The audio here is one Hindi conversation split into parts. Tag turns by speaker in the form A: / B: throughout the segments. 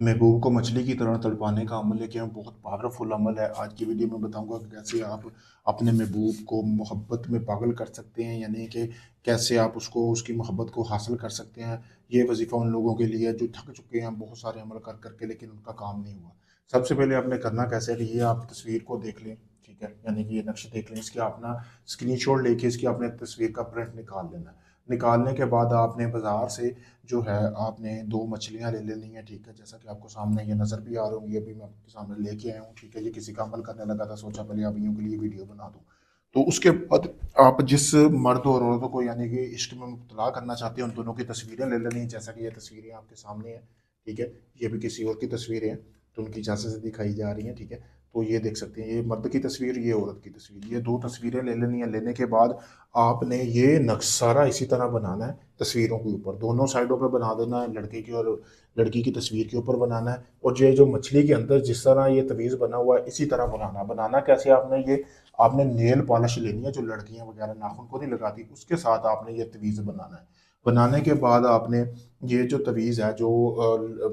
A: महबूब को मछली की तरह तड़पाने का अमल है कि बहुत पावरफुल अमल है। आज की वीडियो में बताऊंगा कि कैसे आप अपने महबूब को मोहब्बत में पागल कर सकते हैं, यानी कि कैसे आप उसको उसकी मोहब्बत को हासिल कर सकते हैं। ये वजीफ़ा उन लोगों के लिए है जो थक चुके हैं बहुत सारे अमल कर करके, लेकिन उनका काम नहीं हुआ। सबसे पहले आपने करना कैसे है कि ये आप तस्वीर को देख लें, ठीक है, यानी कि ये नक्शे देख लें, इसकी अपना स्क्रीनशॉट लेके इसकी आपने तस्वीर का प्रिंट निकाल लेना है। निकालने के बाद आपने बाज़ार से जो है आपने दो मछलियाँ ले लेनी है, ठीक है, जैसा कि आपको सामने ये नज़र भी आ रही होंगी, ये भी मैं आपके सामने लेके आया हूँ, ठीक है। ये किसी का अमल करने लगा था, सोचा पहले आप यूँ के लिए वीडियो बना दूँ। तो उसके बाद आप जिस मर्द और औरतों को यानी कि इश्क में मुब्तला करना चाहते हैं, उन दोनों की तस्वीरें ले लेनी है, जैसा कि ये तस्वीरें आपके सामने हैं, ठीक है। ये भी किसी और की तस्वीरें हैं, तो उनकी इजाज़त से दिखाई जा रही हैं, ठीक है। तो ये देख सकते हैं, ये मर्द की तस्वीर, ये औरत की तस्वीर, ये दो तस्वीरें ले लेनी है। लेने के बाद आपने ये नक्श सारा इसी तरह बनाना है, तस्वीरों के ऊपर दोनों साइडों पे बना देना है, लड़के की और लड़की की तस्वीर के ऊपर बनाना है। और ये जो मछली के अंदर जिस तरह ये तवीज़ बना हुआ है, इसी तरह बनाना। बनाना कैसे आपने ये आपने नेल पॉलिश लेनी है, जो लड़कियां वगैरह नाखून को नहीं लगाती, उसके साथ आपने ये तवीज़ बनाना है। बनाने के बाद आपने ये जो तवीज़ है, जो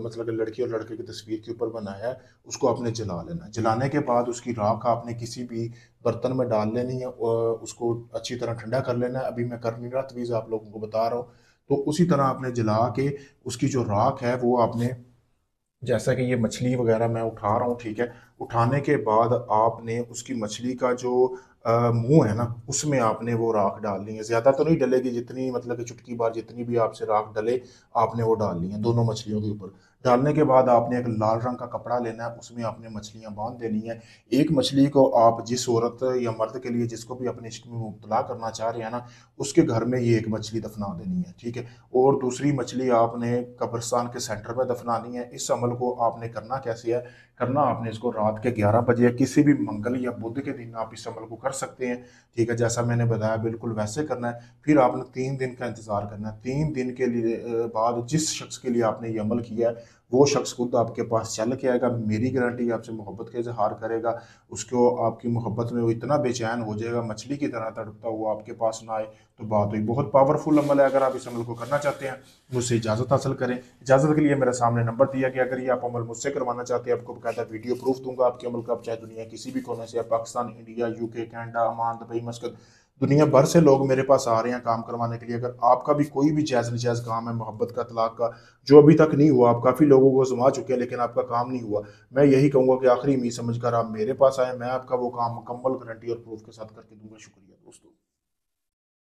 A: मतलब कि लड़की और लड़के की तस्वीर के ऊपर बनाया है, उसको आपने जला लेना है। जलाने के बाद उसकी राख आपने किसी भी बर्तन में डाल लेनी है और उसको अच्छी तरह ठंडा कर लेना है। अभी मैं कर नहीं रहा, तवीज़ आप लोगों को बता रहा हूँ। तो उसी तरह आपने जला के उसकी जो राख है वो आपने, जैसा कि ये मछली वगैरह मैं उठा रहा हूँ, ठीक है, उठाने के बाद आपने उसकी मछली का जो मुंह है ना, उसमें आपने वो राख डालनी है। ज़्यादा तो नहीं डलेगी, जितनी मतलब कि चुटकी बार जितनी भी आपसे राख डले, आपने वो डालनी है दोनों मछलियों के ऊपर। डालने के बाद आपने एक लाल रंग का कपड़ा लेना है, उसमें आपने मछलियाँ बांध देनी है। एक मछली को आप जिस औरत या मर्द के लिए जिसको भी अपने इश्क में मुब्तला करना चाह रहे हैं ना, उसके घर में ये एक मछली दफना देनी है, ठीक है। और दूसरी मछली आपने कब्रिस्तान के सेंटर में दफनानी है। इस अमल को आपने करना कैसे है, करना आपने इसको रात के 11 बजे या किसी भी मंगल या बुध के दिन आप इस अमल को कर सकते हैं, ठीक है। जैसा मैंने बताया बिल्कुल वैसे करना है। फिर आपने 3 दिन का इंतज़ार करना है। 3 दिन के लिए बाद जिस शख्स के लिए आपने ये अमल किया है, वो शख्स खुद आपके पास चल के आएगा, मेरी गारंटी, आपसे मोहब्बत का इजहार करेगा। उसको आपकी मोहब्बत में वो इतना बेचैन हो जाएगा, मछली की तरह तड़पता हुआ आपके पास ना आए। तो बात हुई। बहुत पावरफुल अमल है। अगर आप इस अमल को करना चाहते हैं, मुझसे इजाज़त हासिल करें। इजाज़त के लिए मेरे सामने नंबर दिया गया। अगर ये आप अमल मुझसे करवाना चाहते हैं, आपको बकायदा वीडियो प्रूफ दूंगा आपके अमल का। आप चाहे दुनिया किसी भी कोने से, या Pakistan, India, UK, Canada, Oman, Dubai, मस्कत, दुनिया भर से लोग मेरे पास आ रहे हैं काम करवाने के लिए। अगर आपका भी कोई भी जायज़ नजायज़ काम है मोहब्बत का, तलाक का, जो अभी तक नहीं हुआ, आप काफ़ी लोगों को आजमा चुके हैं लेकिन आपका काम नहीं हुआ, मैं यही कहूँगा कि आखिरी उम्मीद समझकर आप मेरे पास आए। मैं आपका वो काम मुकम्मल गारंटी और प्रूफ के साथ करके दूंगा। शुक्रिया दोस्तों।